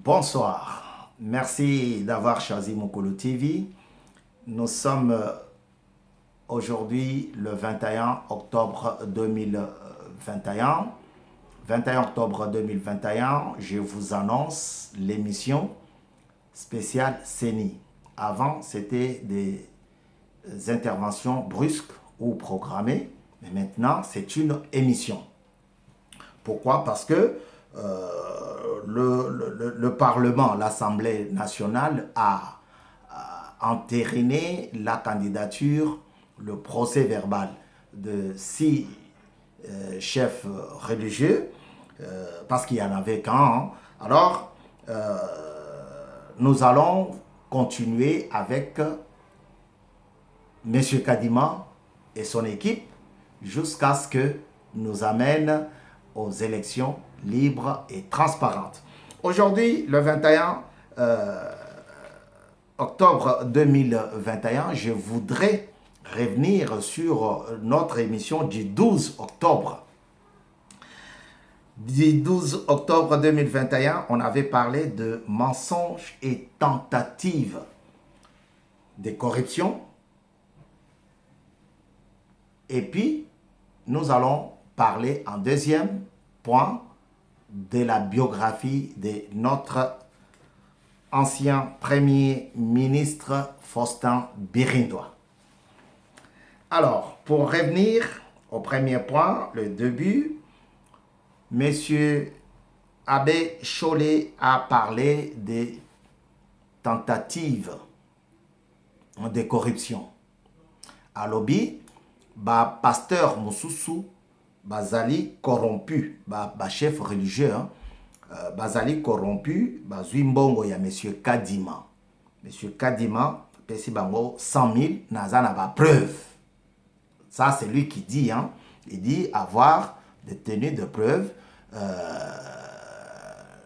Bonsoir, merci d'avoir choisi Mukulu TV. Nous sommes aujourd'hui le 21 octobre 2021. 21 octobre 2021, je vous annonce l'émission spéciale CENI. Avant, c'était des interventions brusques ou programmées, mais maintenant, c'est une émission. Pourquoi? Parce que le Parlement, l'Assemblée nationale a entériné la candidature, le procès verbal de 6 chefs religieux, parce qu'il y en avait qu'un. Hein. Alors, nous allons continuer avec M. Kadima et son équipe jusqu'à ce que nous amène aux élections libres et transparentes. Aujourd'hui, le 21 octobre 2021, je voudrais revenir sur notre émission du 12 octobre. Du 12 octobre 2021, on avait parlé de mensonges et tentatives de corruption. Et puis, nous allons parler en deuxième point de la biographie de notre ancien Premier ministre Faustin Birindois. Alors, pour revenir au premier point, le début, M. Abbé Chollet a parlé des tentatives de corruption. À Lobi, pasteur Moussousou, bazali corrompu, chef religieux, hein, bazali corrompu, Zuimbongo ya M. Kadima. M. Kadima, pesi bango 100 000, nazana ba preuve. Ça, c'est lui qui dit, hein, il dit avoir des tenues de preuve.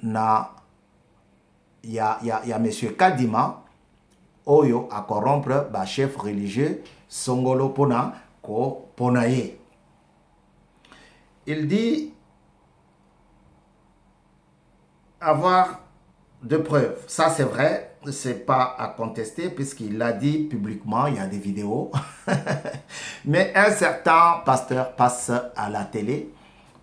Il y a M. Kadima, Oyo, à corrompre, chef religieux, Songolo Pona, Ko Ponaye. Il dit avoir de preuves. Ça, c'est vrai, c'est pas à contester puisqu'il l'a dit publiquement, il y a des vidéos. Mais un certain pasteur passe à la télé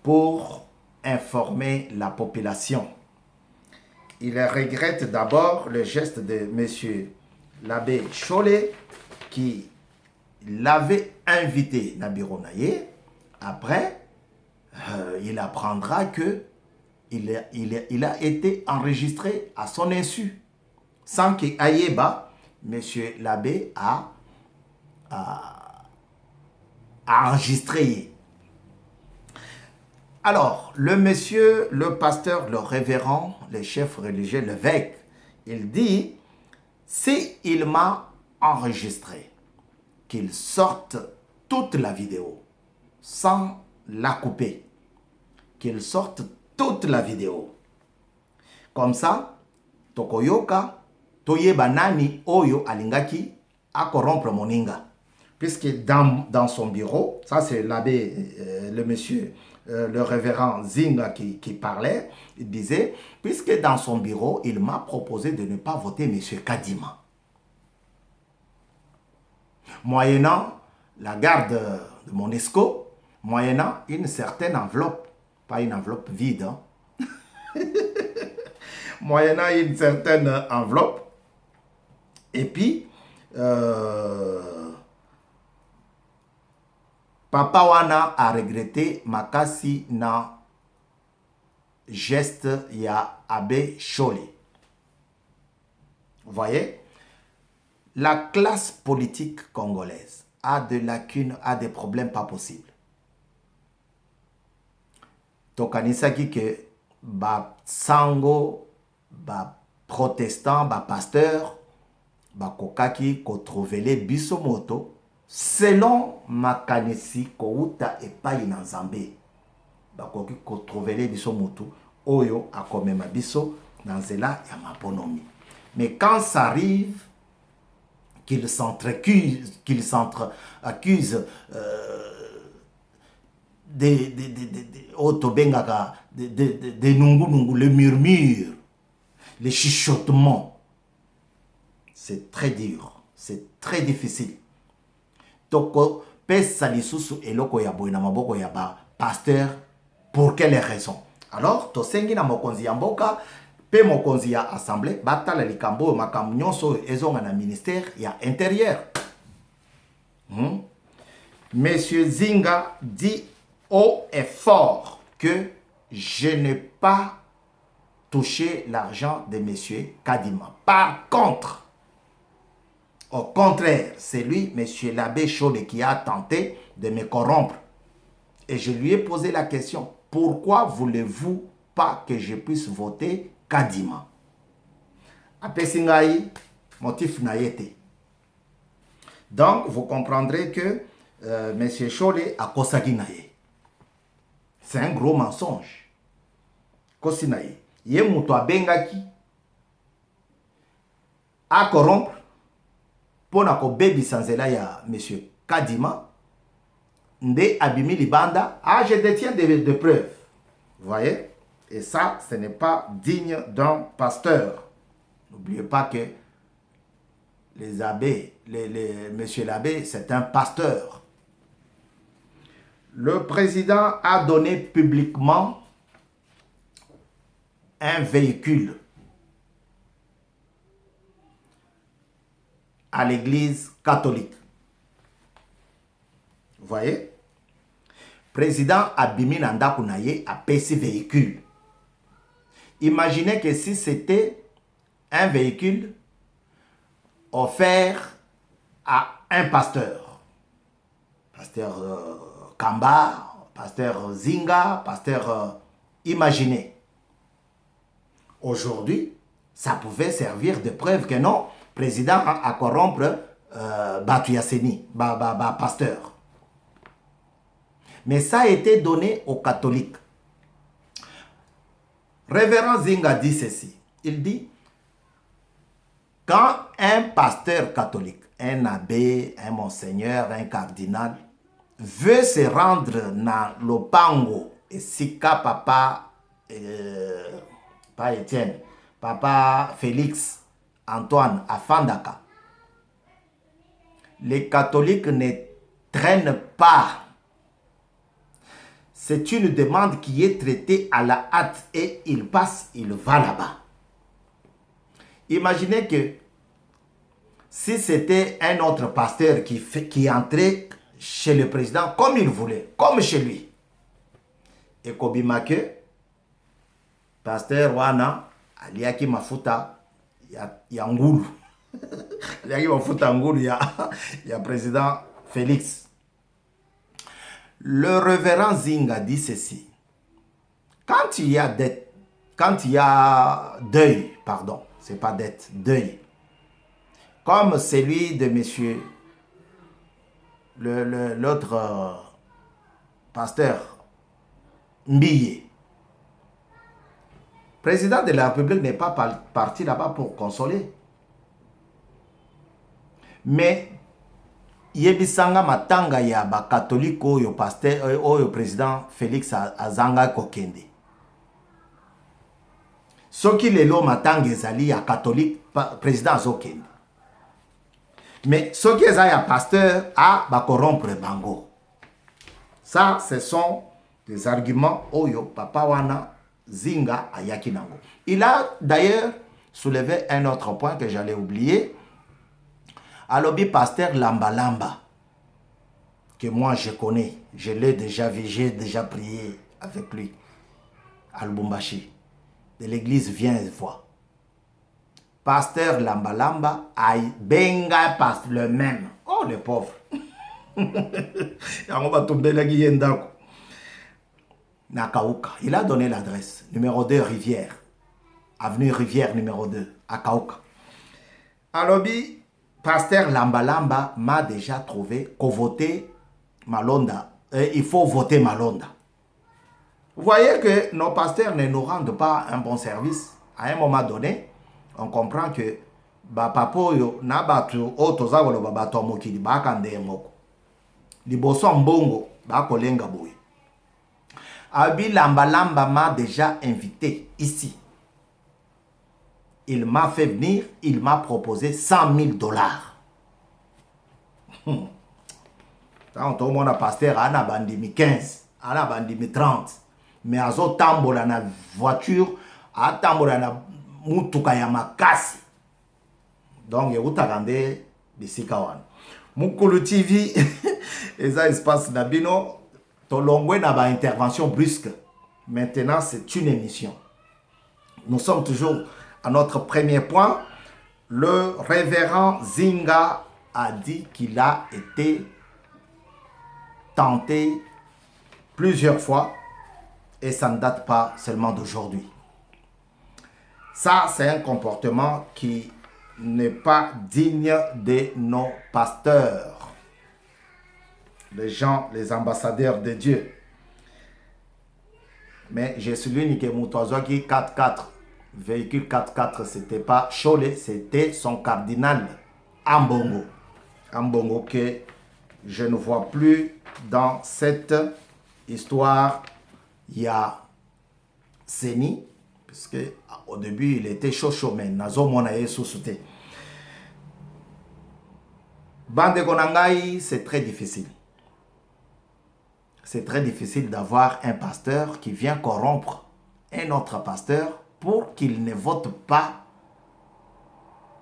pour informer la population. Il regrette d'abord le geste de M. l'abbé Chollet qui l'avait invité Nabiro Naye. Après, il apprendra que il a été enregistré à son insu, sans qu'Ayeba, M. l'abbé, a enregistré. Alors, le monsieur, le pasteur, le révérend, le chef religieux, l'évêque, il dit, si il m'a enregistré, qu'il sorte toute la vidéo, sans la couper, qu'il sorte toute la vidéo. Comme ça, Tokoyoka, Toyeba Nani, Oyo, Alingaki, à corrompre Moninga. Puisque dans son bureau, ça c'est l'abbé, le monsieur, le révérend Zinga qui parlait, il disait, puisque dans son bureau, il m'a proposé de ne pas voter M. Kadima. Moyennant la garde de Monesco, moyennant une certaine enveloppe, pas une enveloppe vide, hein. Moyennant une certaine enveloppe, et puis, Papa Wana a regretté makasi na geste ya Abbé Chollet. Vous voyez, la classe politique congolaise a des lacunes, a des problèmes pas possibles. Tokanisaki que sango, protestant, pasteur, kokaki kotrovele bisomoto selon makanisi kouta epai na Nzambe. Bakoki kotrovele bisomoto oyo akomema biso na nzela ya maponomi. Mais quand ça arrive qu'il s'entre-accuse de nungu, le murmure. les chuchotements. C'est très dur, c'est très difficile. Toko pesa lisusu eloko ya boye na maboko ya ba pasteur pour quelle raison? Alors tosengi na mokonzi ya mboka pe mokonzi ya assemblée batala likambo makambo nyonso ezonga na ministère ya intérieur. Monsieur Zinga dit haut et fort que je n'ai pas touché l'argent de monsieur Kadima. Par contre, au contraire, c'est lui, monsieur l'abbé Chaude, qui a tenté de me corrompre. Et je lui ai posé la question, pourquoi voulez-vous pas que je puisse voter Kadima? Apesingai, motif naïté. Donc, vous comprendrez que monsieur Chaude a kosagi naïe. C'est un gros mensonge. Kosinaïe. Ye muto abengaki a corrompre pour na ko baby sanzela ya monsieur Kadima nde abimi libanda. Ah, je détiens de preuves. Vous voyez? Et ça, ce n'est pas digne d'un pasteur. N'oubliez pas que les abbés, monsieur l'abbé, c'est un pasteur. Le président a donné publiquement un véhicule à l'église catholique. Vous voyez? Président Abimi Nandakou Naye a payé ce véhicule. Imaginez que si c'était un véhicule offert à un pasteur, pasteur Kamba, pasteur Zinga, pasteur imaginez. Aujourd'hui, ça pouvait servir de preuve que non, président a corrompre Batu Yasseni, pasteur. Mais ça a été donné aux catholiques. Révérend Zinga dit ceci. Il dit, quand un pasteur catholique, un abbé, un monseigneur, un cardinal, veut se rendre dans l'Opango, et Sika papa, pas Étienne, papa Félix, Antoine, à Fandaka, les catholiques ne traînent pas. C'est une demande qui est traitée à la hâte et il passe, il va là-bas. Imaginez que si c'était un autre pasteur qui entrait chez le président comme il voulait, comme chez lui, et Kobimake, pasteur Wana, aliaki mafuta ya ngulu, aliaki mafuta ngulu ya président Félix. Le révérend Zinga dit ceci. Quand il y a dette, quand il y a deuil, pardon, c'est pas dette, deuil, comme celui de monsieur, l'autre pasteur Mbiye, président de la République n'est pas parti là-bas pour consoler. Mais yebisanga matanga ya ba catholique oyo pasteur oyo président Félix azanga kokende. Soki lelo matanga ezali ya catholique président azokende. Mais soki ezali ya pasteur a ba corrompre bango. Ça ce sont des arguments oyo papa wana Zinga ayaki nango. Il a d'ailleurs soulevé un autre point que j'allais oublier. Alobi pasteur Lamba, que moi je connais, je l'ai déjà vu, j'ai déjà prié avec lui à Lubumbashi, de l'église Viens et Vois. Pasteur Lamba, aïe, benga passe le même. Oh le pauvre. On va tomber là Nakauka. Il a donné l'adresse, numéro 2 Rivière, avenue Rivière numéro 2, à Kauka. Alobi, pasteur Lamba m'a déjà trouvé qu'au voter Malonda, il faut voter Malonda. Vous voyez que nos pasteurs ne nous rendent pas un bon service. À un moment donné, on comprend que papoyo na batu otoza wolo babato mokili bakande moko. Liboso mbongo bakolenga boy. Abi Lamba m'a déjà invité ici. il m'a fait venir, il m'a proposé 100 000 dollars. Quand tout le monde a pasteur, on a bandimi 15, on a bandimi 30. Mais à zo tambola na voiture, à tambola na mutuka ya makasi. Donc, il y a utagande bisika wana. Mukulu TV, et ça espace nabino, tolongwe na ba intervention brusque. Maintenant, c'est une émission. Nous sommes toujours à notre premier point. Le révérend Zinga a dit qu'il a été tenté plusieurs fois et ça ne date pas seulement d'aujourd'hui. Ça, c'est un comportement qui n'est pas digne de nos pasteurs, les gens, les ambassadeurs de Dieu. Mais je souligne que Moutouazoki 4x4, véhicule 4x4, c'était pas Cholet, c'était son cardinal Ambongo. Ambongo que je ne vois plus dans cette histoire. Il y a Seni, parce que au début il était chaud, mais Nazo Monaye sous-souté. Bande Konangai, c'est très difficile. C'est très difficile d'avoir un pasteur qui vient corrompre un autre pasteur pour qu'il ne vote pas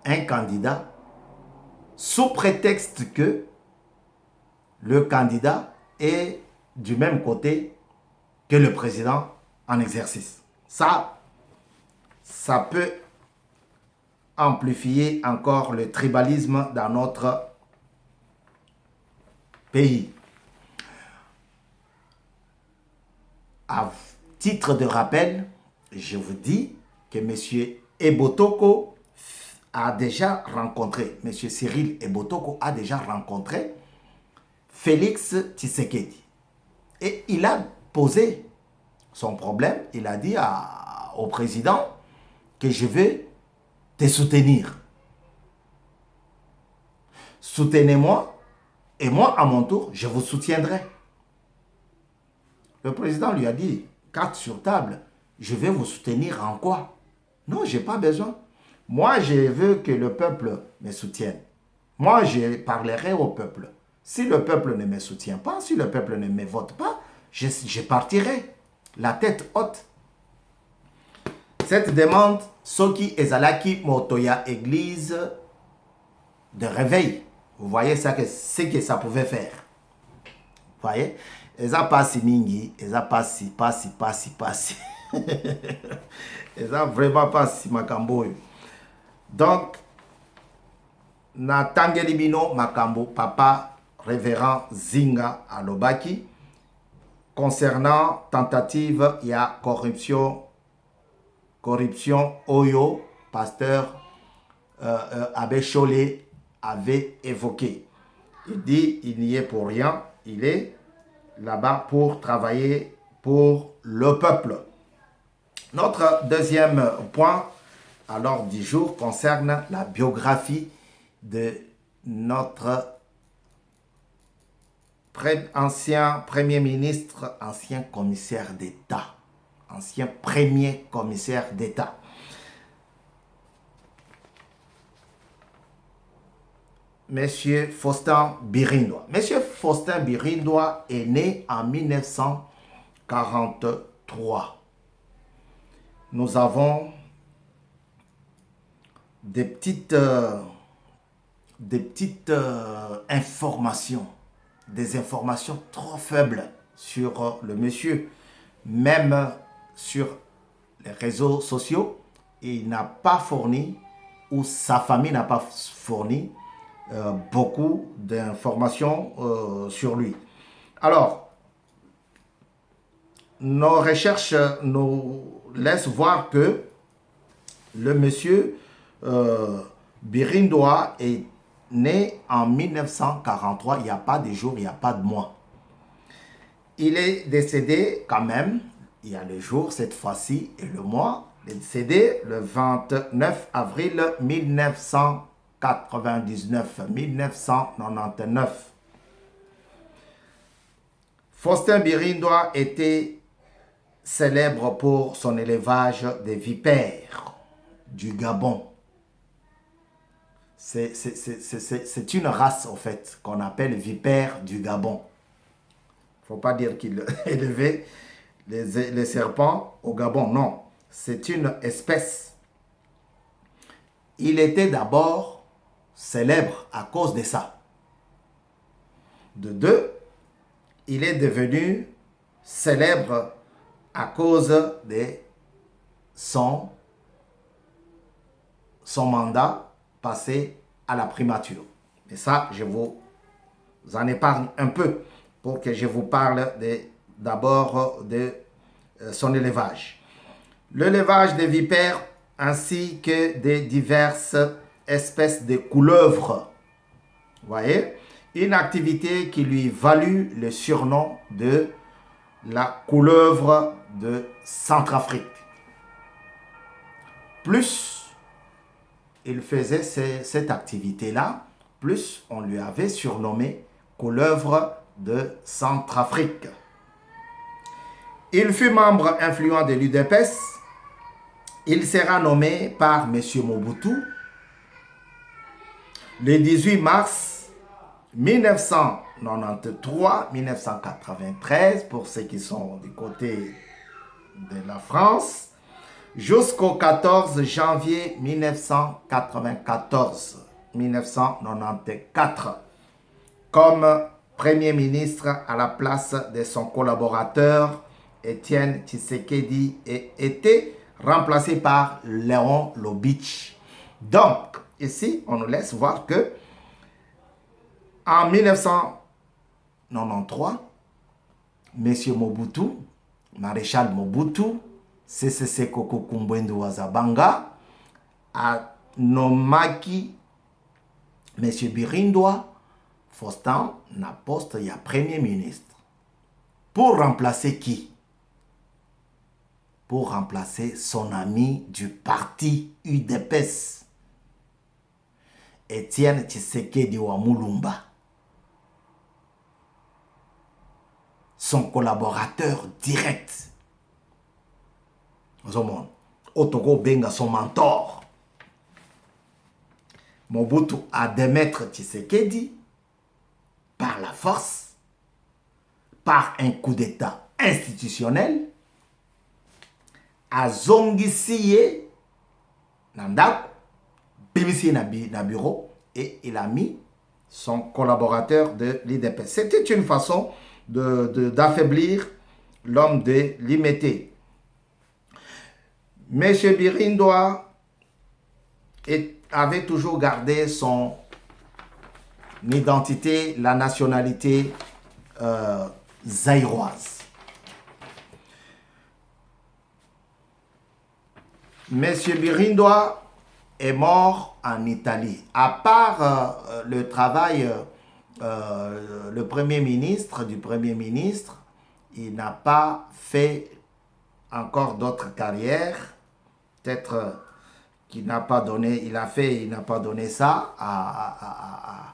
un candidat sous prétexte que le candidat est du même côté que le président en exercice. Ça peut amplifier encore le tribalisme dans notre pays. À titre de rappel, je vous dis que M. Ebotoko a déjà rencontré, M. Cyril Ebotoko a déjà rencontré Félix Tshisekedi. Et il a posé son problème, il a dit au président que je vais te soutenir. Soutenez-moi et moi à mon tour, je vous soutiendrai. Le président lui a dit, carte sur table, je vais vous soutenir en quoi? Non, je n'ai pas besoin. Moi, je veux que le peuple me soutienne. Moi, je parlerai au peuple. Si le peuple ne me soutient pas, si le peuple ne me vote pas, je partirai la tête haute. Cette demande, Soki Ezalaki Motoya Église de réveil. Vous voyez ça, ce que ça pouvait faire. Vous voyez? Eza pasi mingi, eza pasi. Eza vraiment pasi makambo. Donc, na tangeli bino makambo papa révérend Zinga Alobaki concernant tentative ya corruption Oyo, pasteur Abbé Cholet avait évoqué. Il dit il n'y est pour rien, il est là-bas pour travailler pour le peuple. Notre deuxième point à l'ordre du jour concerne la biographie de notre ancien Premier ministre, ancien commissaire d'État, ancien premier commissaire d'État. Monsieur Faustin Birindois. Monsieur Faustin Birindois est né en 1943. Nous avons des petites informations, des informations trop faibles sur le monsieur. Même sur les réseaux sociaux, il n'a pas fourni, ou sa famille n'a pas fourni, beaucoup d'informations sur lui. Alors, nos recherches nous laissent voir que le monsieur Birindois est né en 1943, il n'y a pas de jour, il n'y a pas de mois. Il est décédé quand même, il y a le jour cette fois-ci et le mois, il est décédé le 29 avril 1999. Faustin Birindois était célèbre pour son élevage des vipères. du Gabon. C'est une race, en fait, qu'on appelle vipère du Gabon. Il ne faut pas dire qu'il élevait les serpents au Gabon. Non, c'est une espèce. Il était d'abord célèbre à cause de ça. De deux, il est devenu célèbre à cause de son mandat passé à la primature. Et ça, je vous en épargne un peu pour que je vous parle d'abord de son élevage. L'élevage des vipères ainsi que des diverses espèces de couleuvres. Vous voyez? Une activité qui lui valut le surnom de la couleuvre de Centrafrique. Plus il faisait cette activité-là, plus on lui avait surnommé couleuvre de Centrafrique. Il fut membre influent de l'UDPS. Il sera nommé par M. Mobutu le 18 mars 1993, pour ceux qui sont du côté de la France, jusqu'au 14 janvier 1994, comme Premier ministre à la place de son collaborateur Étienne Tshisekedi et était remplacé par Léon Lobich. Donc, ici, on nous laisse voir que en 1993, M. Mobutu, maréchal Mobutu, Sese Seko Kumbwendo Wazabanga, a nommé M. Birindwa Faustin na poste ya Premier ministre. Pour remplacer qui? Pour remplacer son ami du parti UDPS, Étienne Tshisekedi wa Mulumba, son collaborateur direct. Otogo Benga, son mentor. Mobutu a démettre Tshisekedi par la force, par un coup d'état institutionnel, a zongisiye Nandak, bimisi na bureau, et il a mis son collaborateur de l'IDP. C'était une façon d'affaiblir l'homme de l'IMT. M. Birindwa avait toujours gardé son identité, la nationalité zaïroise. M. Birindwa est mort en Italie. À part le travail du Premier ministre, il n'a pas fait encore d'autres carrières. Peut-être qu'il n'a pas donné, il n'a pas donné ça à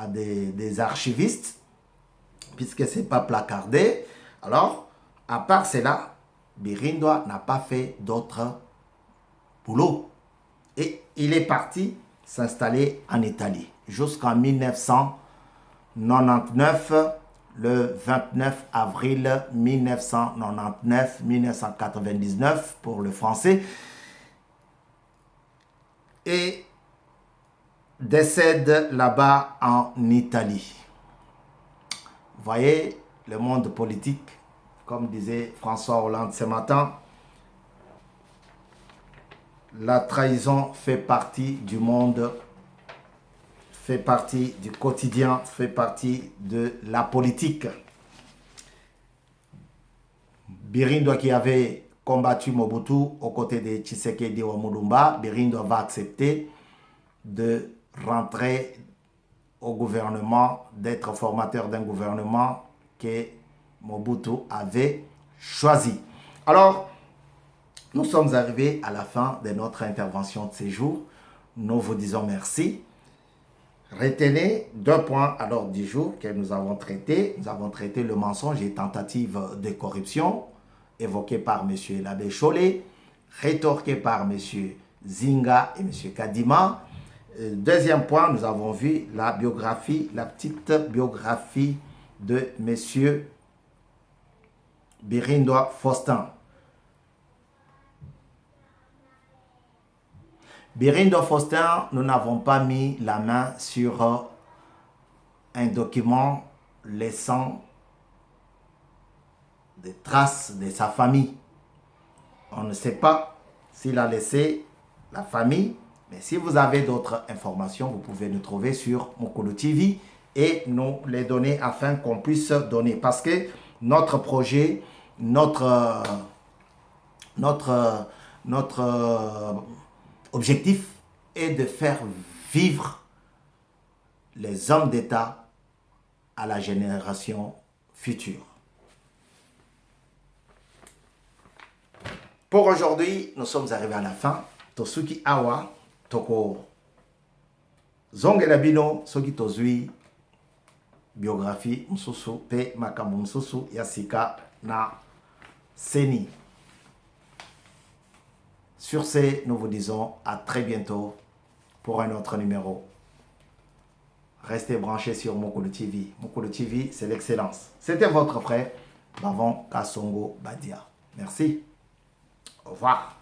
des archivistes, puisque ce n'est pas placardé. Alors, à part cela, Birindwa n'a pas fait d'autres boulot. Et il est parti s'installer en Italie jusqu'en 1999, le 29 avril 1999 pour le français, et décède là-bas en Italie. Vous voyez, le monde politique, comme disait François Hollande ce matin, la trahison fait partie du monde, fait partie du quotidien, fait partie de la politique. Birindwa qui avait combattu Mobutu aux côtés de Tshisekedi wa Mulumba, Birindwa va accepter de rentrer au gouvernement, d'être formateur d'un gouvernement que Mobutu avait choisi. Alors, nous sommes arrivés à la fin de notre intervention de ces jours. Nous vous disons merci. Retenez 2 points à l'ordre du jour que nous avons traités. Nous avons traité le mensonge et tentative de corruption évoqué par M. l'abbé Chollet, rétorqué par M. Zinga et M. Kadima. Deuxième point, nous avons vu la biographie, la petite biographie de M. Birindo Faustin. Birindo Faustin, nous n'avons pas mis la main sur un document laissant des traces de sa famille. On ne sait pas s'il a laissé la famille, mais si vous avez d'autres informations, vous pouvez nous trouver sur Mukulu TV et nous les donner afin qu'on puisse donner. Parce que notre projet, notre objectif est de faire vivre les hommes d'État à la génération future. Pour aujourd'hui, nous sommes arrivés à la fin. Tosuki awa, toko zongela bino, soki tozui biographie msusu pe makambo msusu yasika na seni. Sur ce, nous vous disons à très bientôt pour un autre numéro. Restez branchés sur Mukulu TV. Mukulu TV, c'est l'excellence. C'était votre frère, Bavon Kasongo Badia. Merci. Au revoir.